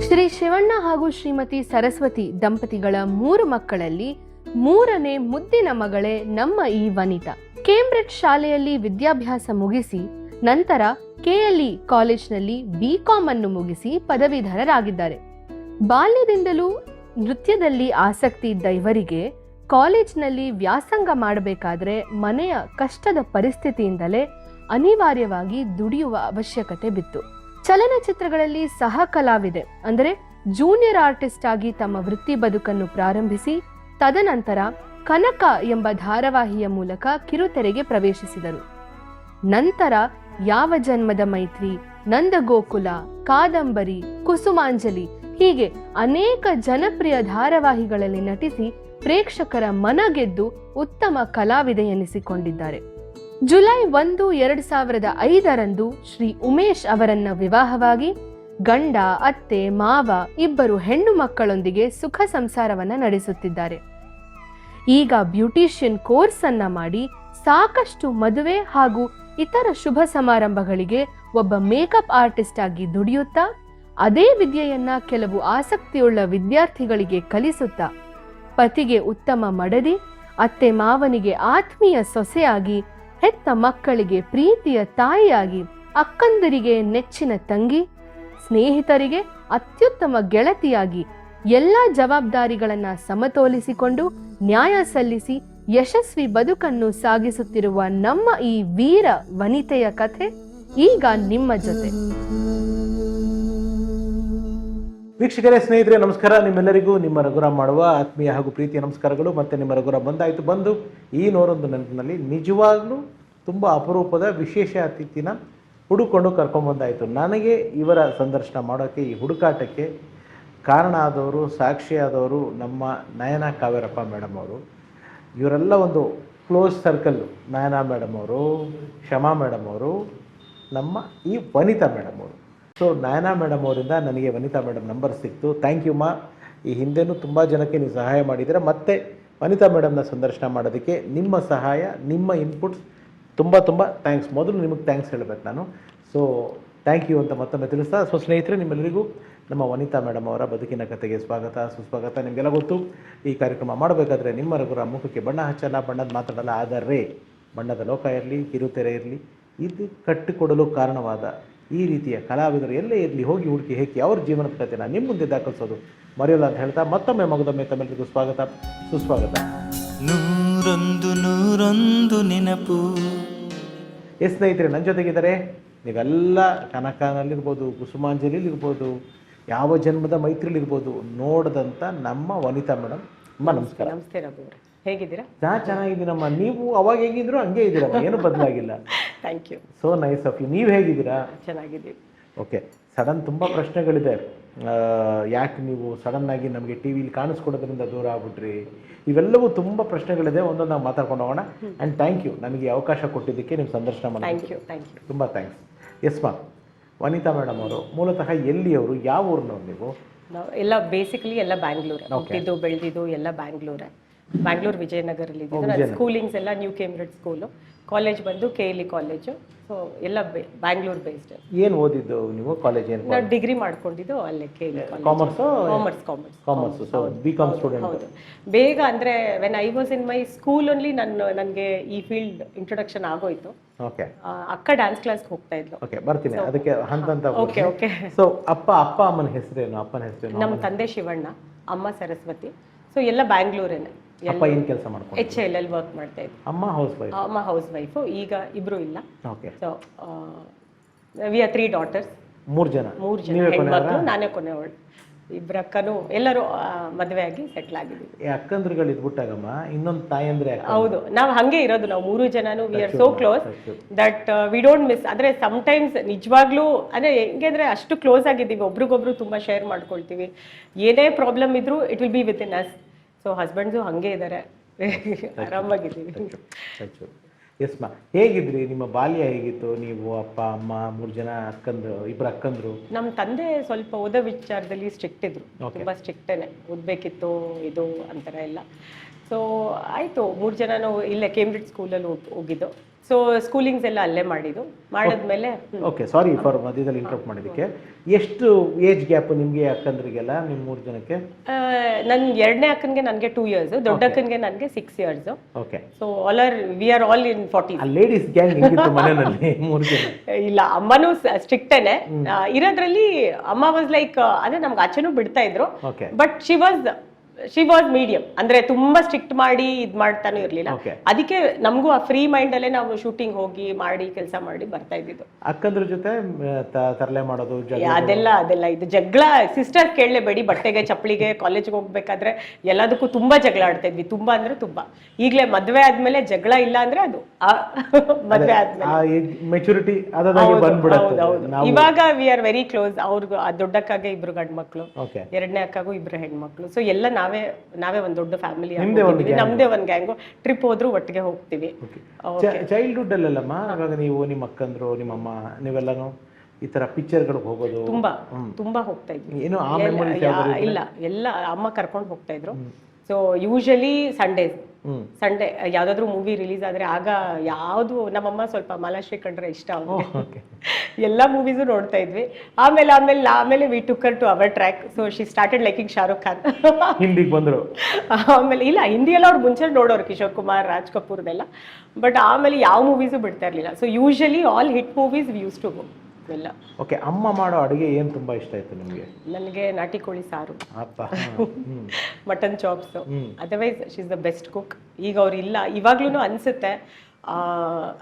ಶ್ರೀ ಶಿವಣ್ಣ ಹಾಗೂ ಶ್ರೀಮತಿ ಸರಸ್ವತಿ ದಂಪತಿಗಳ 3 ಮಕ್ಕಳಲ್ಲಿ 3ನೇ ಮುದ್ದಿನ ಮಗಳೇ ನಮ್ಮ ಈ ವನಿತಾ. ಕೇಂಬ್ರಿಡ್ಜ್ ಶಾಲೆಯಲ್ಲಿ ವಿದ್ಯಾಭ್ಯಾಸ ಮುಗಿಸಿ ನಂತರ KLE ಕಾಲೇಜ್ನಲ್ಲಿ BCom ಅನ್ನು ಮುಗಿಸಿ ಪದವೀಧರರಾಗಿದ್ದಾರೆ. ಬಾಲ್ಯದಿಂದಲೂ ನೃತ್ಯದಲ್ಲಿ ಆಸಕ್ತಿ ಇದ್ದ ಇವರಿಗೆ ಕಾಲೇಜ್ನಲ್ಲಿ ವ್ಯಾಸಂಗ ಮಾಡಬೇಕಾದ್ರೆ ಮನೆಯ ಕಷ್ಟದ ಪರಿಸ್ಥಿತಿಯಿಂದಲೇ ಅನಿವಾರ್ಯವಾಗಿ ದುಡಿಯುವ ಅವಶ್ಯಕತೆ ಬಿತ್ತು. ಚಲನಚಿತ್ರಗಳಲ್ಲಿ ಸಹ ಕಲಾವಿದೆ ಅಂದರೆ ಜೂನಿಯರ್ ಆರ್ಟಿಸ್ಟ್ ಆಗಿ ತಮ್ಮ ವೃತ್ತಿ ಬದುಕನ್ನು ಪ್ರಾರಂಭಿಸಿ ತದನಂತರ ಕನಕ ಎಂಬ ಧಾರಾವಾಹಿಯ ಮೂಲಕ ಕಿರುತೆರೆಗೆ ಪ್ರವೇಶಿಸಿದರು. ನಂತರ ಯಾವ ಜನ್ಮದ ಮೈತ್ರಿ, ನಂದಗೋಕುಲ, ಕಾದಂಬರಿ, ಕುಸುಮಾಂಜಲಿ ಹೀಗೆ ಅನೇಕ ಜನಪ್ರಿಯ ಧಾರಾವಾಹಿಗಳಲ್ಲಿ ನಟಿಸಿ ಪ್ರೇಕ್ಷಕರ ಮನಗೆದ್ದು ಉತ್ತಮ ಕಲಾವಿದೆ ಎನಿಸಿಕೊಂಡಿದ್ದಾರೆ. ಜುಲೈ 1, 2005 ಶ್ರೀ ಉಮೇಶ್ ಅವರನ್ನ ವಿವಾಹವಾಗಿ ಗಂಡ, ಅತ್ತೆ, ಮಾವ ಇಬ್ಬರು ಹೆಣ್ಣು ಮಕ್ಕಳೊಂದಿಗೆ ಸುಖ ಸಂಸಾರವನ್ನ ನಡೆಸುತ್ತಿದ್ದಾರೆ. ಈಗ ಬ್ಯೂಟಿಷಿಯನ್ ಕೋರ್ಸ್ ಅನ್ನ ಮಾಡಿ ಸಾಕಷ್ಟು ಮದುವೆ ಹಾಗೂ ಇತರ ಶುಭ ಸಮಾರಂಭಗಳಿಗೆ ಒಬ್ಬ ಮೇಕಪ್ ಆರ್ಟಿಸ್ಟ್ ಆಗಿ ದುಡಿಯುತ್ತಾ ಅದೇ ವಿದ್ಯೆಯನ್ನ ಕೆಲವು ಆಸಕ್ತಿಯುಳ್ಳ ವಿದ್ಯಾರ್ಥಿಗಳಿಗೆ ಕಲಿಸುತ್ತಾ ಪತಿಗೆ ಉತ್ತಮ ಮಡದಿ, ಅತ್ತೆ ಮಾವನಿಗೆ ಆತ್ಮೀಯ ಸೊಸೆಯಾಗಿ, ಹೆತ್ತ ಮಕ್ಕಳಿಗೆ ಪ್ರೀತಿಯ ತಾಯಿಯಾಗಿ, ಅಕ್ಕಂದರಿಗೆ ನೆಚ್ಚಿನ ತಂಗಿ, ಸ್ನೇಹಿತರಿಗೆ ಅತ್ಯುತ್ತಮ ಗೆಳತಿಯಾಗಿ ಎಲ್ಲ ಜವಾಬ್ದಾರಿಗಳನ್ನ ಸಮತೋಲಿಸಿಕೊಂಡು ನ್ಯಾಯ ಸಲ್ಲಿಸಿ ಯಶಸ್ವಿ ಬದುಕನ್ನು ಸಾಗಿಸುತ್ತಿರುವ ನಮ್ಮ ಈ ವೀರ ವನಿತೆಯ ಕಥೆ ಈಗ ನಿಮ್ಮ ಜೊತೆ. ವೀಕ್ಷಕರೇ, ಸ್ನೇಹಿತರೆ, ನಮಸ್ಕಾರ. ನಿಮ್ಮೆಲ್ಲರಿಗೂ ನಿಮ್ಮ ರಘುರಾಮ್ ಮಾಡುವ ಆತ್ಮೀಯ ಹಾಗೂ ಪ್ರೀತಿಯ ನಮಸ್ಕಾರಗಳು. ಮತ್ತು ನಿಮ್ಮ ರಘುರಾಮ್ ಬಂದು ಈ 101 ನೆನಪಿನಲ್ಲಿ ನಿಜವಾಗ್ಲೂ ತುಂಬ ಅಪರೂಪದ ವಿಶೇಷ ಅತಿಥಿನ ಹುಡುಕೊಂಡು ಕರ್ಕೊಂಬಂದಾಯಿತು. ನನಗೆ ಇವರ ಸಂದರ್ಶನ ಮಾಡೋಕ್ಕೆ, ಈ ಹುಡುಕಾಟಕ್ಕೆ ಕಾರಣ ಆದವರು, ಸಾಕ್ಷಿಯಾದವರು ನಮ್ಮ ನಯನ ಕಾವೇರಪ್ಪ ಮೇಡಮ್ ಅವರು. ಇವರೆಲ್ಲ ಒಂದು ಕ್ಲೋಸ್ ಸರ್ಕಲ್ಲು. ನಯನ ಮೇಡಮ್ ಅವರು, ಶಮಾ ಮೇಡಮ್ ಅವರು, ನಮ್ಮ ಈ ವನಿತಾ ಮೇಡಮ್ ಅವರು. ಸೊ ನಯನ ಮೇಡಮ್ ಅವರಿಂದ ನನಗೆ ವನಿತಾ ಮೇಡಮ್ ನಂಬರ್ ಸಿಕ್ತು. ಥ್ಯಾಂಕ್ ಯು ಮಾ. ಈ ಹಿಂದೆನೂ ತುಂಬ ಜನಕ್ಕೆ ನೀವು ಸಹಾಯ ಮಾಡಿದ್ದೀರ. ಮತ್ತು ವನಿತಾ ಮೇಡಮ್ನ ಸಂದರ್ಶನ ಮಾಡೋದಕ್ಕೆ ನಿಮ್ಮ ಸಹಾಯ, ನಿಮ್ಮ ಇನ್ಪುಟ್ಸ್ ತುಂಬ ಥ್ಯಾಂಕ್ಸ್. ಮೊದಲು ನಿಮಗೆ ಥ್ಯಾಂಕ್ಸ್ ಹೇಳಬೇಕು ನಾನು. ಸೊ ಥ್ಯಾಂಕ್ ಯು ಅಂತ ಮತ್ತೊಮ್ಮೆ ತಿಳಿಸ್ತಾ, ಸೊ ಸ್ನೇಹಿತರೆ, ನಿಮ್ಮೆಲ್ಲರಿಗೂ ನಮ್ಮ ವನಿತಾ ಮೇಡಮ್ ಅವರ ಬದುಕಿನ ಕಥೆಗೆ ಸ್ವಾಗತ, ಸುಸ್ವಾಗತ. ನಿಮಗೆಲ್ಲ ಗೊತ್ತು, ಈ ಕಾರ್ಯಕ್ರಮ ಮಾಡಬೇಕಾದ್ರೆ ನಿಮ್ಮ ರಘುರಾಮ್ ಮುಖಕ್ಕೆ ಬಣ್ಣ ಹಚ್ಚಲ್ಲ, ಬಣ್ಣದ ಮಾತಾಡಲ್ಲ. ಆದರೆ ಬಣ್ಣದ ಲೋಕ ಇರಲಿ, ಕಿರುತೆರೆ ಇರಲಿ, ಇದು ಕಟ್ಟಿಕೊಡಲು ಕಾರಣವಾದ ಈ ರೀತಿಯ ಕಲಾವಿದರು ಎಲ್ಲೇ ಇರಲಿ ಹೋಗಿ ಹುಡುಕಿ ಹೇಗೆ ಅವ್ರ ಜೀವನದ ಕಥೆನ ನಿಮ್ಮ ಮುಂದೆ ದಾಖಲಿಸೋದು ಮರೆಯೋಲ್ಲ ಅಂತ ಹೇಳ್ತಾ ಮತ್ತೊಮ್ಮೆ ಮಗದೊಮ್ಮೆ ತಮ್ಮೆಲ್ಲರಿಗೂ ಸ್ವಾಗತ, ಸುಸ್ವಾಗತ. 101 ನೆನಪು. ಸ್ನೇಹಿತರೆ, ನನ್ನ ಜೊತೆಗಿದ್ದಾರೆ. ನೀವೆಲ್ಲ ಕನಕನಲ್ಲಿರ್ಬೋದು, ಕುಸುಮಾಂಜಲಿಲಿರ್ಬೋದು, ಯಾವ ಜನ್ಮದ ಮೈತ್ರಿಲಿರ್ಬೋದು ನೋಡಿದಂಥ ನಮ್ಮ ವನಿತಾ ಮೇಡಮ್. ಅಮ್ಮ ನಮಸ್ಕಾರ. ನಮಸ್ತೆ ರಘು, ಹೇಗಿದ್ದೀರಾ? ಚೆನ್ನಾಗಿದ್ದೀನಮ್ಮ. ನೀವು ಅವಾಗ ಹೇಗಿದ್ರು ಹಂಗೆ ಇದ್ದೀರಮ್ಮ, ಏನು ಬದಲಾಗಿಲ್ಲ. Thank you. So nice of you. ನೀವು ಹೇಗಿದ್ದೀರಾ? ಚೆನ್ನಾಗಿದ್ದೀವಿ. ಓಕೆ. ಸಡನ್ ತುಂಬ ಪ್ರಶ್ನೆಗಳಿದೆ. ಯಾಕೆ ನೀವು ಸಡನ್ನಾಗಿ ನಮಗೆ ಟಿ ವಿಲಿ ಕಾಣಿಸ್ಕೊಡೋದ್ರಿಂದ ದೂರ ಆಗ್ಬಿಟ್ರಿ? ಇವೆಲ್ಲವೂ ತುಂಬ ಪ್ರಶ್ನೆಗಳಿದೆ. ಒಂದೊಂದು ನಾವು ಮಾತಾಡ್ಕೊಂಡು ಹೋಗೋಣ. ಆ್ಯಂಡ್ ಥ್ಯಾಂಕ್ ಯು ನನಗೆ ಅವಕಾಶ ಕೊಟ್ಟಿದ್ದಕ್ಕೆ, ನಿಮ್ಮ ಸಂದರ್ಶನ ಮಾಡಿ. Thank you. ತುಂಬ ಥ್ಯಾಂಕ್ಸ್. ಎಸ್ ಮಾ. ವನಿತಾ ಮೇಡಮ್ ಅವರು ಮೂಲತಃ ಎಲ್ಲಿಯವರು, ಯಾವ ಊರಿನವ್ರು ನೀವು? ನಾವು ಎಲ್ಲ ಬೇಸಿಕಲಿ ಎಲ್ಲ ಬ್ಯಾಂಗ್ಳೂರೇ. ಹುಟ್ಟಿದ್ದು ಬೆಳೆದಿದ್ದು ಎಲ್ಲ ಬ್ಯಾಂಗ್ಳೂರೇ. ಬ್ಯಾಂಗ್ಳೂರು ವಿಜಯನಗರಲ್ಲಿ ಇದ್ದಿದ್ದು. ಸ್ಕೂಲಿಂಗ್ಸ್ ಎಲ್ಲ ನ್ಯೂ ಕೇಂಬ್ರಿಡ್ಜ್ ಸ್ಕೂಲು. ಕಾಲೇಜ್ ಬಂದು KLE ಕಾಲೇಜು. ಸೊ ಎಲ್ಲ ಬ್ಯಾಂಗ್ಳೂರ್ ಬೇಸ್ಡ್. ಏನು ಓದಿದ್ದು ನೀವು? ಕಾಲೇಜ್ ಏನು? ನಾವು ಡಿಗ್ರಿ ಮಾಡ್ಕೊಂಡಿದ್ದು ಅಲ್ಲೇ KLE commerce. So BCom student. ಹೌದು. ಬೇಗ ಅಂದರೆ when I was in my school only ನನಗೆ ಈ ಫೀಲ್ಡ್ ಇಂಟ್ರೊಡಕ್ಷನ್ ಆಗೋಯ್ತು. ಓಕೆ. ಅಕ್ಕ ಡ್ಯಾನ್ಸ್ ಕ್ಲಾಸ್ಗೆ ಹೋಗ್ತಾ ಇದ್ಲು. ಓಕೆ, ಬರ್ತೀನಿ ಅದಕ್ಕೆ ಹಂತ. ಓಕೆ. ಸೊ ಅಪ್ಪ ಅಮ್ಮನ ಹೆಸರೇನು? ಅಪ್ಪನ ಹೆಸರೇನು? ನಮ್ಮ ತಂದೆ ಶಿವಣ್ಣ, ಅಮ್ಮ ಸರಸ್ವತಿ. ಸೊ ಎಲ್ಲ ಬ್ಯಾಂಗ್ಳೂರೇನೆ. ಅಪ್ಪ ಏನು ಕೆಲಸ ಮಾಡ್ಕೊಂಡು? HLL ವರ್ಕ್ ಮಾಡ್ತಾ ಇದ್ದೆ. ಅಮ್ಮ ಹೌಸ್ ವೈಫ್? ಅಮ್ಮ ಹೌಸ್ ವೈಫು. ಈಗ ಇಬ್ರು ಇಲ್ಲ. Okay. So we are 3 daughters. 3 ಜನ ಹೆಣ್ಮಕ್ಳು, ನಾನೇ ಕೊನೆಯವಳು. ಇಬ್ಬರ ಅಕ್ಕನು ಎಲ್ಲರೂ ಮದುವೆ ಆಗಿ ಸೆಟ್ಲ್ ಆಗಿದ್ದೀವಿ. ಅಕ್ಕಂದ್ರುಗಳು ಇದ್ಬಿಟ್ಟಾಗಮ್ಮ ಇನ್ನೊಂದು ತಾಯಿ ಅಂದ್ರೆ? ಹೌದು, ನಾವು ಹಂಗೆ ಇರೋದು. ನಾವು 3 ಜನನು we are so close that we don't miss. ಆದರೆ ಸಮ್ಟೈಮ್ಸ್ ನಿಜವಾಗ್ಲೂ ಅಂದರೆ ಹೆಂಗೆ ಅಂದರೆ ಅಷ್ಟು ಕ್ಲೋಸ್ ಆಗಿದ್ದೀವಿ, ಒಬ್ರಿಗೊಬ್ರು ತುಂಬ ಶೇರ್ ಮಾಡ್ಕೊಳ್ತೀವಿ. ಏನೇ ಪ್ರಾಬ್ಲಮ್ ಇದ್ರೂ it will be with in us. So husbands ಹಾಗೆ ಇದ್ದಾರೆ, ಆರಾಮಾಗಿದ್ದೀವಿ. ಎಸ್ ಮಾ. ಹೇಗಿದ್ರಿ? ನಿಮ್ಮ ಬಾಲ್ಯ ಹೇಗಿತ್ತು? ನೀವು ಅಪ್ಪ ಅಮ್ಮ 3 ಜನ ಇಬ್ಬರು ಅಕ್ಕಂದ್ರು. ನಮ್ಮ ತಂದೆ ಸ್ವಲ್ಪ ಓದೋ ವಿಚಾರದಲ್ಲಿ ಸ್ಟ್ರಿಕ್ಟ್ ಇದ್ರು, ತುಂಬ ಸ್ಟ್ರಿಕ್ಟೇನೆ. ಓದಬೇಕಿತ್ತು ಇದು ಅಂತರ ಎಲ್ಲ. ಸೊ ಆಯಿತು 3 ಜನನೂ ಇಲ್ಲೇ ಕೇಂಬ್ರಿಡ್ಜ್ ಸ್ಕೂಲಲ್ಲಿ ಹೋಗಿದ್ದು. ಸೊ ಸ್ಕೂಲಿಂಗ್ಸ್ ಎಲ್ಲ ಅಲ್ಲೇ ಮಾಡಿದ್ಮೇಲೆ ಓಕೆ, ಸಾರಿ ಫಾರ್ ಮಧ್ಯದಲ್ಲಿ ಇಂಟರಪ್ಟ್ ಮಾಡಿದ್ದಕ್ಕೆ. ಎಷ್ಟು ಏಜ್ ಗ್ಯಾಪ್ ನಿಮಗೆ ಅಕ್ಕಂದ್ರಿಗೆಲ್ಲ ನಿಮ್ಮ 3 ಜನಕ್ಕೆ? ನನ್ನ ಎರಡನೇ ಅಕ್ಕನಿಗೆ ನನಗೆ 2 years, ದೊಡ್ಡ ಅಕ್ಕನಿಗೆ ನನಗೆ 6 years. Okay. So we are all in 40s. Ladies gang ಹೆಂಗಿತ್ತು ಮನೆಯಲ್ಲಿ 3 ಜನ? ಇಲ್ಲ, ಅಮ್ಮನೂ ಸ್ಟ್ರಿಕ್ಟೇನೆ ಇರೋದ್ರಲ್ಲಿ. ಅಮ್ಮ ವಾಸ್ ಲೈಕ್, ಅಂದ್ರೆ ನಮ್ಗೆ ಆಚೆನೂ ಬಿಡ್ತಾ ಇದ್ರು, okay, but she was medium. ಅಂದ್ರೆ ತುಂಬಾ ಸ್ಟ್ರಿಕ್ಟ್ ಮಾಡಿ ಇದ್ ಮಾಡ್ತಾನೂ ಇರ್ಲಿಲ್ಲ. ಅದಕ್ಕೆ ನಮಗೂ ಆ ಫ್ರೀ ಮೈಂಡ್ ಅಲ್ಲೇ ನಾವು ಶೂಟಿಂಗ್ ಹೋಗಿ ಮಾಡಿ ಕೆಲಸ ಮಾಡಿ ಬರ್ತಾ ಇದ್ದಿದ್ದು. ಅಕ್ಕಂದ್ರ ಜೊತೆ ತರಲೆ ಮಾಡೋದು, ಅದೆಲ್ಲ ಇದು ಜಗಳ ಸಿಸ್ಟರ್ ಕೇಳಲೇಬೇಡಿ. ಬಟ್ಟೆಗೆ, ಚಪ್ಪಲಿಗೆ, ಕಾಲೇಜ್ಗೆ ಹೋಗ್ಬೇಕಾದ್ರೆ ಎಲ್ಲದಕ್ಕೂ ತುಂಬಾ ಜಗಳ ಆಡ್ತಾ ಇದ್ವಿ. ತುಂಬಾ ಅಂದ್ರೆ ತುಂಬಾ. ಈಗಲೇ ಮದ್ವೆ ಆದ್ಮೇಲೆ ಜಗಳ ಇಲ್ಲ ಅಂದ್ರೆ ಅದು ಮದ್ವೆ ಆದ್ಮೇಲೆ ಮೆಚುರಿಟಿ ಇವಾಗ ವಿ ಆರ್ ವೆರಿ ಕ್ಲೋಸ್. ಅವ್ರಿಗೂ ಆ ದೊಡ್ಡಕ್ಕಾಗೆ 2 ಗಂಡು ಮಕ್ಳು, ಎರಡನೇ ಅಕ್ಕಾಗೂ 2 ಹೆಣ್ಮಕ್ಳು. ಸೊ ಎಲ್ಲ ನಾವೇ ಒಂದ್ ದೊಡ್ಡ ಫ್ಯಾಮಿಲಿ. ನಮ್ದೇ ಒಂದ್ ಗ್ಯಾಂಗು. ಟ್ರಿಪ್ ಹೋದ್ರು ಒಟ್ಟಿಗೆ ಹೋಗ್ತೀವಿ. ಚೈಲ್ಡ್ಹುಡ್ ಅಲ್ಲೆಲ್ಲಮ್ಮ ಇವಾಗ ನೀವು, ನಿಮ್ಮ ಅಕ್ಕಂದ್ರು, ನಿಮ್ಮಮ್ಮ, ನೀವೆಲ್ಲಾನು ಈ ತರ ಪಿಕ್ಚರ್ಗಳಿಗೆ ಹೋಗೋದು ತುಂಬಾ ಹೋಗ್ತಾ ಇದ್ವಿ. ಏನು ಇಲ್ಲ, ಎಲ್ಲ ಅಮ್ಮ ಕರ್ಕೊಂಡು ಹೋಗ್ತಾ ಇದ್ರು. ಸೊ ಯೂಶಲಿ ಸಂಡೇ ಯಾವ್ದಾದ್ರು ಮೂವಿ ರಿಲೀಸ್ ಆದ್ರೆ ಆಗ ಯಾವ್ದು ನಮ್ಮಮ್ಮ ಸ್ವಲ್ಪ ಮಾಲಾಶ್ರೀ ಕಂಡ್ರೆ ಇಷ್ಟ ಅವ್ರಿಗೆ. ಎಲ್ಲಾ ಮೂವೀಸು ನೋಡ್ತಾ ಇದ್ವಿ. ಆಮೇಲೆ we took her to our track. So she started liking Shahrukh Khan. ಹಿಂದಿಗೆ ಬಂದ್ರು. ಆಮೇಲೆ ಇಲ್ಲ, ಹಿಂದಿಯೆಲ್ಲ ಅವ್ರು ಮುಂಚೆ ನೋಡೋರು, ಕಿಶೋರ್ ಕುಮಾರ್, ರಾಜ್ ಕಪೂರ್ದೆಲ್ಲ. ಬಟ್ ಆಮೇಲೆ ಯಾವ ಮೂವೀಸು ಬಿಡ್ತಾ ಇರ್ಲಿಲ್ಲ. So usually all hit movies we used to go ಎಲ್ಲ. ಓಕೆ, ಅಮ್ಮ ಮಾಡೋ ಅಡುಗೆ ಏನು ತುಂಬಾ ಇಷ್ಟ ಆಯ್ತು ನಿಮಗೆ? ನನಗೆ ನಾಟಿ ಕೋಳಿ ಸಾರು, mutton chops. Otherwise she is the best cook. ಈಗ ಅವ್ರು ಇಲ್ಲ, ಇವಾಗ್ಲೂ ಅನ್ಸುತ್ತೆ.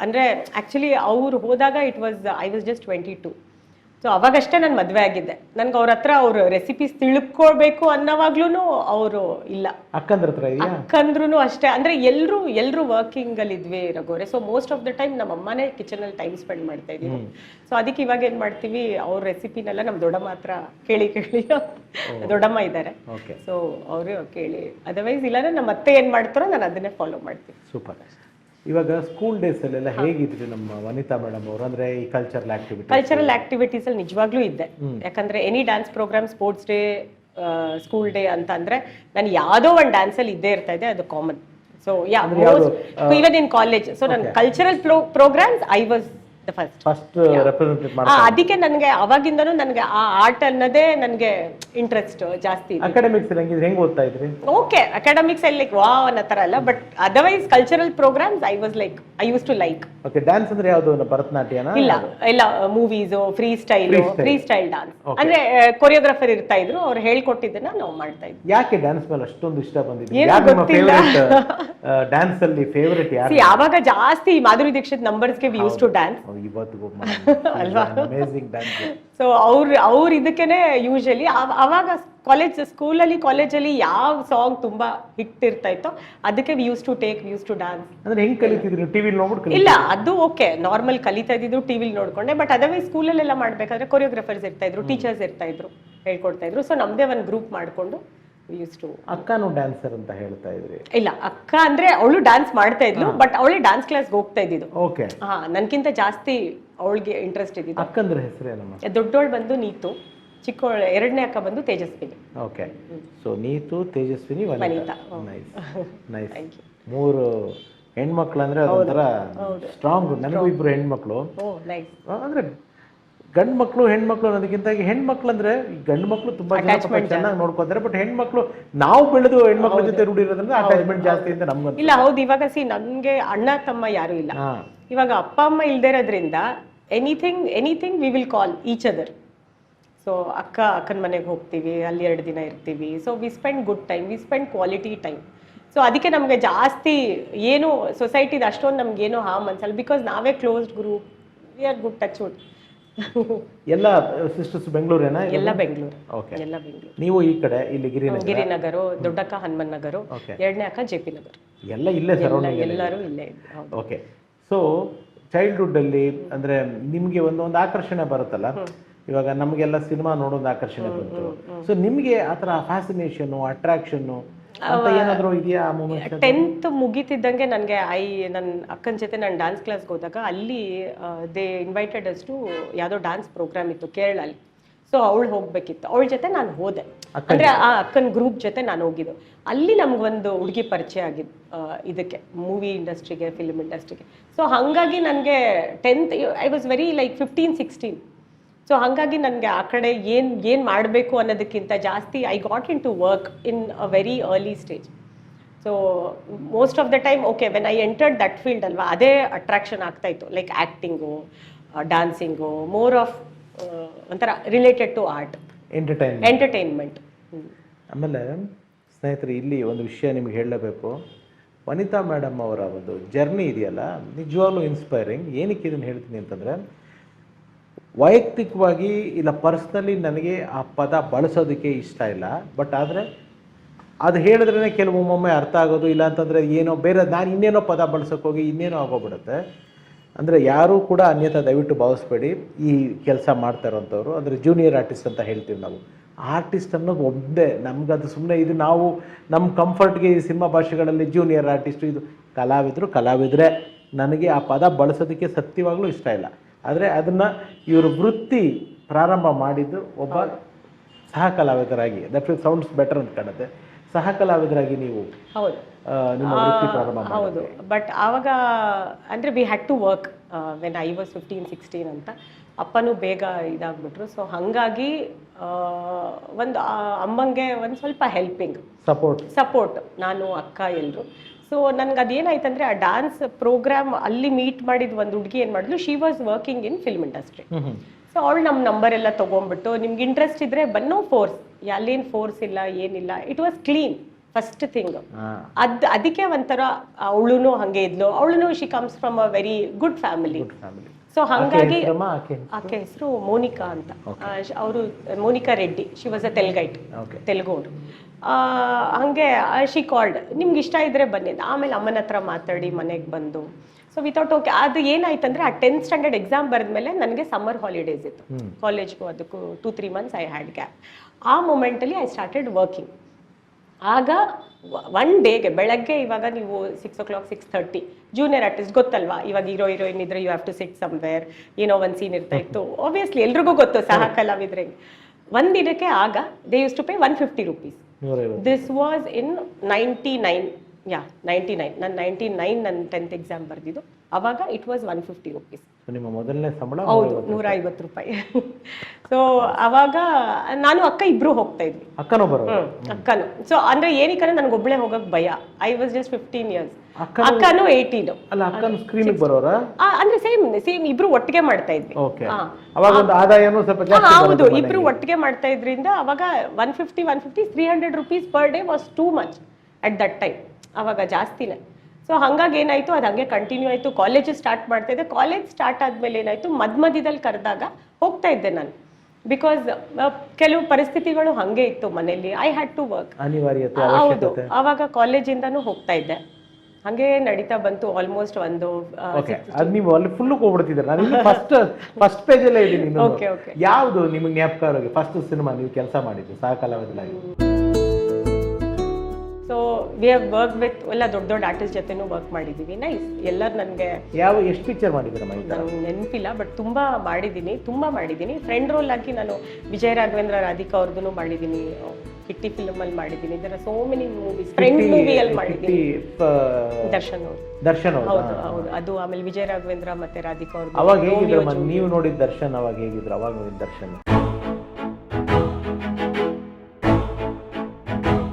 ಅಂದ್ರೆ ಆಕ್ಚುಲಿ ಅವ್ರು ಹೋದಾಗ ಐ ವಾಸ್ ಜಸ್ಟ್ 22. ಸೊ ಅವಾಗಷ್ಟೇ ನಾನು ಮದುವೆ ಆಗಿದ್ದೆ. ನನ್ಗೆ ಅವ್ರ ಹತ್ರ ಅವ್ರ ರೆಸಿಪೀಸ್ ತಿಳ್ಕೊಳ್ಬೇಕು ಅನ್ನೋವಾಗ್ಲೂ ಅವರು ಇಲ್ಲ. ಅಕ್ಕಂದ್ರೂ ಅಷ್ಟೇ. ಅಂದ್ರೆ ಎಲ್ರು ವರ್ಕಿಂಗ್ ಅಲ್ಲಿ ಇದ್ವಿ ರಘುವರೆ. So most of the time ನಮ್ಮ ಅಮ್ಮನೇ ಕಿಚನ್ ಅಲ್ಲಿ ಟೈಮ್ ಸ್ಪೆಂಡ್ ಮಾಡ್ತಾ ಇದೀವಿ. ಸೊ ಅದಕ್ಕೆ ಇವಾಗ ಏನ್ ಮಾಡ್ತೀವಿ, ಅವ್ರ ರೆಸಿಪಿನೆಲ್ಲ ನಮ್ ದೊಡ್ಡಮ್ಮ ಹತ್ರ ಕೇಳಿ ದೊಡ್ಡಮ್ಮ ಇದ್ದಾರೆ, ಸೊ ಅವರು ಕೇಳಿ. ಅದರ್ವೈಸ್ ಇಲ್ಲ, ನಮ್ಮ ಅತ್ತೆ ಏನ್ ಮಾಡ್ತಾರೋ ನಾನು ಅದನ್ನೇ ಫಾಲೋ ಮಾಡ್ತೀನಿ. ಸೂಪರ್. ಇವಾಗ ಸ್ಕೂಲ್ ಡೇಸ್ ಅಲ್ಲೆಲ್ಲ ಹೇಗಿದ್ರು ನಮ್ಮ ವನಿತಾ ಮೇಡಮ್ ಅವರು? ಅಂದ್ರೆ ಈ ಕಲ್ಚರಲ್ ಆಕ್ಟಿವಿಟೀಸ್ ಅಲ್ಲಿ ನಿಜವಾಗ್ಲೂ ಇದ್ದೆ. ಯಾಕಂದ್ರೆ any dance programme, sports day, school day ಅಂತ ಅಂದ್ರೆ ನಾನು ಯಾವ್ದೋ ಒಂದು ಡ್ಯಾನ್ಸ್ ಅಲ್ಲಿ ಇದ್ದೇ ಇರ್ತಾ ಇದೆ, ಅದು common. So even in college. So ನನ್ನ cultural programmes I was the first representative ಮಾಡಿ. ಅದಕ್ಕೆ ನನಗೆ ಅವಾಗಿಂದನೂ ನನಗೆ ಆ ಆರ್ಟ್ ಅನ್ನೋದೇ ನನಗೆ ಇಂಟ್ರೆಸ್ಟ್ ಜಾಸ್ತಿ. ಅಕಾಡೆಮಿಕ್ಸ್ ಹೆಂಗ್ ಓದ್ತಾ ಇದ್ರಿ? ಓಕೆ, ಅಕಾಡೆಮಿಕ್ಸ್ ಅಲ್ಲಿ ಲೈಕ್ ವಾವ್ ಅನ್ನೋ ತರ ಅಲ್ಲ, but otherwise cultural programmes I used to like. Okay, dance ಅಂದ್ರೆ ಯಾವುದು? ಭರತನಾಟ್ಯನಾ? ಇಲ್ಲ ಮೂವೀಸ್, ಫ್ರೀ ಸ್ಟೈಲ್ ಡ್ಯಾನ್ಸ್. ಅಂದ್ರೆ ಕೊರಿಯೋಗ್ರಾಫರ್ ಇರ್ತಾ ಇದ್ರು, ಅವ್ರು ಹೇಳ್ಕೊಟ್ಟಿದ್ದನ್ನ ನಾವು ಮಾಡ್ತಾ ಇದ್ವಿ. ಯಾಕೆ ಡ್ಯಾನ್ಸ್ ಮೇಲೆ ಅಷ್ಟೊಂದು ಇಷ್ಟ ಬಂದಿದೆ? ಡ್ಯಾನ್ಸ್ ಅಲ್ಲಿ ಫೇವರೇಟ್ ಯಾರು? ಯಾವಾಗ ಜಾಸ್ತಿ ಮಾಧುರಿ ದೀಕ್ಷಿತ್ ನಂಬರ್ಸ್ಗೆ ವಿ ಯೂಸ್ ಟು ಡ್ಯಾನ್ಸ್ ಅಲ್ವಾ? ಸೊ ಅವ್ರ ಇದಕ್ಕೇನೆ ಯೂಶಲಿ ಅವಾಗ ಕಾಲೇಜಲ್ಲಿ ಯಾವ ಸಾಂಗ್ ತುಂಬಾ ಹಿಟ್ ಇರ್ತಾ ಇತ್ತೋ ಅದಕ್ಕೆ ವಿ ಯೂಸ್ ಟು ಡಾನ್ಸ್. ಅಂದ್ರೆ ಹೆಂಗ್ ಕಲಿತಿದ್ರಿ? ಟಿವಿಲಿ ನೋಡ್ಬಿಟ್ಟು? ಇಲ್ಲ, ಅದು ಓಕೆ, ನಾರ್ಮಲ್ ಕಲಿತಾ ಇದ್ದಿದ್ದು ಟಿವಿಲಿ ನೋಡ್ಕೊಂಡೆ. ಬಟ್ ಅದರ್ವೈಸ್ ಸ್ಕೂಲಲ್ಲೆಲ್ಲ ಮಾಡ್ಬೇಕಾದ್ರೆ ಕೊರಿಯೋಗ್ರಾಫರ್ಸ್ ಇರ್ತಾ ಇದ್ರು, ಟೀಚರ್ಸ್ ಇರ್ತಾ ಇದ್ರು, ಹೇಳ್ಕೊಡ್ತಾ ಇದ್ರು. ಸೊ ನಮ್ದೇ ಒಂದು ಗ್ರೂಪ್ ಮಾಡ್ಕೊಂಡು ಅಕ್ಕನು ಡ್ಯಾನ್ಸರ್ ಅಂತ ಹೇಳ್ತಾ ಇದ್ರಿ? ಇಲ್ಲ, ಅಕ್ಕ ಅಂದ್ರೆ ಅವಳು ಡ್ಯಾನ್ಸ್ ಮಾಡ್ತಾ ಇದ್ಲು, ಬಟ್ ಅವಳು ಡ್ಯಾನ್ಸ್ ಕ್ಲಾಸ್ಗೆ ಹೋಗ್ತಾ ಇದ್ದಿದ್ದು. ಓಕೆ. ನನ್ಕಿಂತ ಜಾಸ್ತಿ ಅವಳಿಗೆ ಇಂಟ್ರೆಸ್ಟ್ ಇದ್ದಿದ್ದು. ಅಕ್ಕಂದ್ರ ಹೆಸರೇನಮ್ಮ? ದೊಡ್ಡವಳು ಬಂದು ನೀತು, ಚಿಕ್ಕವಳು ಎರಡನೇ ಅಕ್ಕ ಬಂದು ತೇಜಸ್ವಿನಿ. ಓಕೆ. ಸೊ ನೀತು, ತೇಜಸ್ವಿನಿ, ವನಿತಾ. ನೈಸ್. 3 ಹೆಣ್ಮಕ್ಳು ಅಂದ್ರೆ ಅದೊಂಥರ ಸ್ಟ್ರಾಂಗ್. ನನಗೂ 2 ಹೆಣ್ಮಕ್ಳು. ಅಂದ್ರೆ ಗಂಡು ಮಕ್ಳು ಹೆಣ್ಮಕ್ಳು ಅನ್ನೋದಕ್ಕಿಂತ ಹೆಣ್ಮಕ್ಳು ಅಂದ್ರೆ ಗಂಡು ಮಕ್ಳು ತುಂಬಾ ಚೆನ್ನಾಗಿ ನೋಡ್ಕೋತಾರೆ, ಬಟ್ ಹೆಣ್ಮಕ್ಳು ನಾವು ಬೆಳೆದು ಹೆಣ್ಮಕ್ಳ ಜೊತೆ ರೂಢಿರೋದ್ರಿಂದ ಅಟ್ಯಾಚ್ಮೆಂಟ್ ಜಾಸ್ತಿ ಅಂತ ನಮ್ಗೆ ಇಲ್ಲ. ಹೌದು, ಇವಾಗ ನನ್ಗೆ ಅಣ್ಣ ತಮ್ಮ ಯಾರು ಇಲ್ಲ. ಇವಾಗ ಅಪ್ಪ ಅಮ್ಮ ಇಲ್ದೇ ಇರೋದ್ರಿಂದ anything we will call each other. So ಅಕ್ಕನ ಮನೆಗೆ ಹೋಗ್ತೀವಿ, ಅಲ್ಲಿ 2 ದಿನ ಇರ್ತೀವಿ. So we spend good time, we spend quality time. So ಅದಕ್ಕೆ ನಮಗೆ ಜಾಸ್ತಿ ಏನು ಸೊಸೈಟಿದ ಅಷ್ಟೊಂದು ನಮ್ಗೇನು ಹಾರ್ಮ್ ಅನ್ಸಲ್ಲ, ಬಿಕಾಸ್ ನಾವೇ closed group, we are good touch wood. ಎಲ್ಲ ಸಿಸ್ಟರ್ಸ್ ಬೆಂಗಳೂರೇನಾ? ಎಲ್ಲ ಬೆಂಗಳೂರು. ಓಕೆ. ಎಲ್ಲ ಬೆಂಗಳೂರು. ನೀವು ಈ ಕಡೆ ಇಲ್ಲಿ ಗಿರಿನಗರ, ದೊಡ್ಡಕ್ಕ ಹನುಮನ್ ನಗರ, ಎರಡನೇ ಅಕ್ಕ ಜೆ ಪಿ ನಗರ, ಎಲ್ಲ ಇಲ್ಲೇ ಸರೌಂಡಿಂಗ್, ಎಲ್ಲರೂ ಇಲ್ಲೇ. ಓಕೆ. ಸೊ ಚೈಲ್ಡ್ಹುಡ್ ಅಲ್ಲಿ ಅಂದ್ರೆ ನಿಮ್ಗೆ ಒಂದು ಆಕರ್ಷಣೆ ಬರುತ್ತಲ್ಲ, ಇವಾಗ ನಮಗೆಲ್ಲ ಸಿನಿಮಾ ನೋಡೋದು ಆಕರ್ಷಣೆ ಬಂತು. ಸೊ ನಿಮ್ಗೆ ಆತರ ಫ್ಯಾಸಿನೇಷನ್, ಅಟ್ರಾಕ್ಷನ್ ಏನಾದ್ರು ಇದೆಯಾ? 10th ಮುಗಿತಿದ್ದಂಗೆ ನನಗೆ ನನ್ನ ಅಕ್ಕನ ಜೊತೆ ನಾನು ಡ್ಯಾನ್ಸ್ ಕ್ಲಾಸ್ಗೆ ಹೋದಾಗ ಅಲ್ಲಿ ದೇ ಇನ್ವೈಟೆಡ್ ಅಸ್ ಟು ಯಾವುದೋ ಡ್ಯಾನ್ಸ್ ಪ್ರೋಗ್ರಾಮ್ ಇತ್ತು ಕೇರಳಲ್ಲಿ. ಸೊ ಅವಳು ಹೋಗ್ಬೇಕಿತ್ತು, ಅವಳ ಜೊತೆ ನಾನು ಹೋದೆ. ಅಂದ್ರೆ ಆ ಅಕ್ಕನ ಗ್ರೂಪ್ ಜೊತೆ ನಾನು ಹೋಗಿದ್ದು. ಅಲ್ಲಿ ನಮ್ಗೊಂದು ಹುಡುಗಿ ಪರಿಚಯ ಆಗಿದ್ದು ಇದಕ್ಕೆ ಮೂವಿ ಇಂಡಸ್ಟ್ರಿಗೆ, ಫಿಲ್ಮ್ ಇಂಡಸ್ಟ್ರಿಗೆ. ಸೊ ಹಾಗಾಗಿ ನನಗೆ 10th I was very like 15-16. So ಹಾಗಾಗಿ ನನಗೆ ಆ ಕಡೆ ಏನು ಮಾಡಬೇಕು ಅನ್ನೋದಕ್ಕಿಂತ ಜಾಸ್ತಿ I got in to work in a very early stage. So most of the time okay when I entered that field ಅಲ್ವಾ, ಅದೇ ಅಟ್ರಾಕ್ಷನ್ ಆಗ್ತಾ ಇತ್ತು. Like acting, dancing, more of ಒಂಥರ ರಿಲೇಟೆಡ್ ಟು ಆರ್ಟ್, ಎಂಟರ್ಟೈನ್ಮೆಂಟ್. ಆಮೇಲೆ ಸ್ನೇಹಿತರೆ, ಇಲ್ಲಿ ಒಂದು ವಿಷಯ ನಿಮ್ಗೆ ಹೇಳಲೇಬೇಕು. ವನಿತಾ ಮೇಡಮ್ ಅವರ ಒಂದು ಜರ್ನಿ ಇದೆಯಲ್ಲ, ನಿಜವಾಗ್ಲೂ ಇನ್ಸ್ಪೈರಿಂಗ್. ಏನಕ್ಕೆ ಇದನ್ನು ಹೇಳ್ತೀನಿ ಅಂತಂದರೆ, ವೈಯಕ್ತಿಕವಾಗಿ ಇಲ್ಲ ಪರ್ಸ್ನಲಿ ನನಗೆ ಆ ಪದ ಬಳಸೋದಕ್ಕೆ ಇಷ್ಟ ಇಲ್ಲ. ಬಟ್ ಆದರೆ ಅದು ಹೇಳಿದ್ರೇ ಕೆಲವೊಮ್ಮೆ ಅರ್ಥ ಆಗೋದು, ಇಲ್ಲ ಅಂತಂದರೆ ಏನೋ ಬೇರೆ ನಾನು ಇನ್ನೇನೋ ಪದ ಬಳಸೋಕೆ ಹೋಗಿ ಇನ್ನೇನೋ ಆಗೋಗ್ಬಿಡುತ್ತೆ. ಅಂದರೆ ಯಾರೂ ಕೂಡ ಅನ್ಯತಾ ದಯವಿಟ್ಟು ಭಾವಿಸ್ಬೇಡಿ. ಈ ಕೆಲಸ ಮಾಡ್ತಾ ಇರೋಂಥವ್ರು ಅಂದರೆ ಜೂನಿಯರ್ ಆರ್ಟಿಸ್ಟ್ ಅಂತ ಹೇಳ್ತೀವಿ ನಾವು. ಆರ್ಟಿಸ್ಟ್ ಅನ್ನೋದು ಒಂದೇ, ನಮ್ಗದು ಸುಮ್ಮನೆ ಇದು ನಾವು ನಮ್ಮ ಕಂಫರ್ಟ್ಗೆ ಈ ಸಿನಿಮಾ ಭಾಷೆಗಳಲ್ಲಿ ಜೂನಿಯರ್ ಆರ್ಟಿಸ್ಟು, ಇದು ಕಲಾವಿದರೆ. ನನಗೆ ಆ ಪದ ಬಳಸೋದಕ್ಕೆ ಸತ್ಯವಾಗಲೂ ಇಷ್ಟ ಇಲ್ಲ. ಆದರೆ ಅದನ್ನು ಇವರು ವೃತ್ತಿ ಪ್ರಾರಂಭ ಮಾಡಿದ್ದು ಒಬ್ಬ ಸಹ ಕಲಾವಿದರಾಗಿ. ದಟ್ ಸೌಂಡ್ಸ್ ಬೆಟರ್ ಅಂತ ಕಾಣುತ್ತೆ. ಸಹ ಕಲಾವಿದರಾಗಿ ನೀವು ಹೌದು ನಿಮ್ಮ ವೃತ್ತಿ ಪ್ರಾರಂಭ ಮಾಡಿ. ಹೌದು. ಬಟ್ ಆವಾಗ ಅಂದರೆ we had to work when I was 15-16 ಅಂತ. ಅಪ್ಪನೂ ಬೇಗ ಇದಾಗ್ಬಿಟ್ರು. ಸೊ ಹಾಗಾಗಿ ಒಂದು ಅಮ್ಮಂಗೆ ಒಂದು ಸ್ವಲ್ಪ ಹೆಲ್ಪಿಂಗ್, ಸಪೋರ್ಟ್ ನಾನು, ಅಕ್ಕ ಎಲ್ಲರೂ. ಸೊ ನನ್ಗೆ ಅದೇನಾಯ್ತಂದ್ರೆ, ಆ ಡಾನ್ಸ್ ಪ್ರೋಗ್ರಾಮ್ ಅಲ್ಲಿ ಮೀಟ್ ಮಾಡಿದ ಒಂದು ಹುಡುಗಿ ಏನು ಮಾಡಿದ್ಲು, she was working in film industry. So ಅವಳು ನಮ್ಮ ನಂಬರ್ ಎಲ್ಲ ತೊಗೊಂಡ್ಬಿಟ್ಟು, ನಿಮ್ಗೆ ಇಂಟ್ರೆಸ್ಟ್ ಇದ್ರೆ ಬನ್ನೋ, ಫೋರ್ಸ್ ಅಲ್ಲೇನು ಫೋರ್ಸ್ ಇಲ್ಲ, ಏನಿಲ್ಲ. It was clean first thing. ಅದಕ್ಕೆ ಒಂಥರ ಅವಳು ಹಂಗೆ ಇದ್ಲು. ಅವಳು she comes from a very good family. So ಹಾಗಾಗಿ ಆಕೆ ಹೆಸರು ಮೋನಿಕಾ ಅಂತ. ಅವರು Monika Reddy. She was a Telugu. ಹಾಗೆ ಶಿ ಕಾಲ್ಡ್, ನಿಮ್ಗೆ ಇಷ್ಟ ಇದ್ರೆ ಬನ್ನಿ. ಆಮೇಲೆ ಅಮ್ಮನ ಹತ್ರ ಮಾತಾಡಿ ಮನೆಗೆ ಬಂದು. ಸೊ ವಿತೌಟ್ ಓಕೆ ಅದು ಏನಾಯ್ತಂದ್ರೆ, ಆ 10th ಸ್ಟ್ಯಾಂಡರ್ಡ್ ಎಕ್ಸಾಮ್ ಬರೆದ್ಮೇಲೆ ನನಗೆ ಸಮ್ಮರ್ ಹಾಲಿಡೇಸ್ ಇತ್ತು ಕಾಲೇಜ್ಗೂ. ಅದಕ್ಕೂ 2-3 months ಐ ಹ್ಯಾಡ್ ಗ್ಯಾಪ್. ಆ ಮೂಮೆಂಟಲ್ಲಿ ಐ ಸ್ಟಾರ್ಟೆಡ್ ವರ್ಕಿಂಗ್. ಆಗ ಒನ್ ಡೇಗೆ ಬೆಳಗ್ಗೆ, ಇವಾಗ ನೀವು 6 o'clock 6:30 ಜೂನಿಯರ್ ಆರ್ಟಿಸ್ಟ್ ಗೊತ್ತಲ್ವಾ, ಇವಾಗ ಹೀರೋಯಿನ್ ಇದ್ರೆ you have to sit somewhere, ಏನೋ ಒಂದು ಸೀನ್ ಇರ್ತಾ ಇತ್ತು. ಆಬ್ವಿಯಸ್ಲಿ ಎಲ್ರಿಗೂ ಗೊತ್ತು ಸಹ ಕಲಾವಿದ್ರಿಗೆ. ಒಂದಿನಕ್ಕೆ ಆಗ they used to pay 150 rupees. This was in 99. ನಾನು 99 ನನ್ನ 10th ಎಕ್ಸಾಮ್ ಬರ್ದಿದ್ದು. ಅವಾಗ ಇಟ್ ವಾಸ್ 150 rupees. ನಿಮ್ಮ ಮೊದಲನೇ ಸಂಬಳ? ಹೌದು, 150 ರೂಪಾಯಿ. ಸೊ ಅವಾಗ ನಾನು ಅಕ್ಕ ಇಬ್ರು ಹೋಗ್ತಾ ಇದ್ವಿ. ಅಕ್ಕನು. ಸೊ ಅಂದ್ರೆ ಏನಕ್ಕೆ ನನಗೆ ಒಬ್ಳೆ ಹೋಗಕ್ ಭಯ. I was just 15 years. ಅಕ್ಕನು 18. ಅಲ್ಲ, ಅಕ್ಕನು ಸ್ಕ್ರೀನ್ ಬರೋರಾ? ಅಂದ್ರೆ ಸೇಮ್ ಇಬ್ರು ಒಟ್ಟಿಗೆ ಮಾಡ್ತಾ ಇದ್ವಿ. ಅವಾಗ ಒಂದು ಆದಾಯನೂ ಸ್ವಲ್ಪ ಜಾಸ್ತಿ. ಹೌದು, ಇಬ್ರು ಒಟ್ಟಿಗೆ ಮಾಡ್ತಾ ಇದ್ರಿಂದ ಅವಾಗ 150 300 rupees per day was too much at that time. ಅವಾಗ ಜಾಸ್ತಿನೇ. ಸೊ ಹಾಗಾಗಿ ಏನಾಯ್ತು, ಅದು ಹಂಗೆ ಕಂಟಿನ್ಯೂ ಆಯ್ತು. ಕಾಲೇಜ್ ಸ್ಟಾರ್ಟ್ ಮಾಡ್ತಾ ಇದ್ದೆ. ಕಾಲೇಜ್ ಸ್ಟಾರ್ಟ್ ಆದ್ಮೇಲೆ ಏನಾಯ್ತು, ಮಧ್ಯದಲ್ಲಿ ಕರೆದಾಗ ಹೋಗ್ತಾ ಇದ್ದೆ ನಾನು. ಬಿಕಾಸ್ ಕೆಲವು ಪರಿಸ್ಥಿತಿಗಳು ಹಂಗೆ ಇತ್ತು ಮನೇಲಿ. I had to work. ಹೌದು, ಅವಾಗ ಕಾಲೇಜಿಂದಾನು ಹೋಗ್ತಾ ಇದ್ದೆ. ಹಂಗೆ ನಡೀತಾ ಬಂತು ಆಲ್ಮೋಸ್ಟ್ ಒಂದು. ನೀವು ಅಲ್ಲಿ ಫುಲ್ ಹೋಗ್ಬಿಡ್ತಿದ್ದೀರ. ನಾನು ಫಸ್ಟ್ ಪೇಜ್ ಅಲ್ಲೇ ಇದ್ದೀನಿ. ಯಾವುದು ನಿಮಗೆ ಜ್ಞಾಪಕ ಫಸ್ಟ್ ಸಿನಿಮಾ ನೀವು ಕೆಲಸ ಮಾಡಿದ್ದು ಸಹ ಕಲಾವಿದರಾಗಿ? So we have work with ಎಲ್ಲ ದೊಡ್ಡ ಆರ್ಟಿಸ್ಟ್ ಜೊತೆನೂ ವರ್ಕ್ ಮಾಡಿದ್ದೀವಿ. ನೈಸ್. ಎಲ್ಲರೂ ನನಗೆ ಎಷ್ಟು ಪಿಕ್ಚರ್ ಮಾಡಿದ್ದೀರಾ? ನನಗೆ ನೆನಪಿಲ್ಲ, ಬಟ್ ತುಂಬಾ ಮಾಡಿದ್ದೀನಿ. ಫ್ರೆಂಡ್ ರೋಲ್ ಆಗಿ ನಾನು ವಿಜಯ ರಾಘವೇಂದ್ರ, ರಾಧಿಕಾ ಅವ್ರದ್ದು ಮಾಡಿದ್ದೀನಿ. ಕಿಟ್ಟಿ ಫಿಲ್ಮ್ ಅಲ್ಲಿ ಮಾಡಿದ್ದೀನಿ. ಇದರ ಸೋ ಮೆನಿ ಮೂವೀಸ್. ಫ್ರೆಂಡ್ ಮೂವಿಯಲ್ಲಿ ಮಾಡಿದ್ದೀನಿ. ದರ್ಶನ್ ಹೌದು. ಅದು ಆಮೇಲೆ ವಿಜಯ ರಾಘವೇಂದ್ರ ಮತ್ತೆ ರಾಧಿಕಾ ಅವ್ರದ್ದು. ಅವಾಗ ಹೇಗಿದ್ರು ನೀವು ನೋಡಿದ ದರ್ಶನ್? ಅವಾಗ ಹೇಗಿದ್ರು ಅವಾಗ ನೋಡಿದ ದರ್ಶನ್?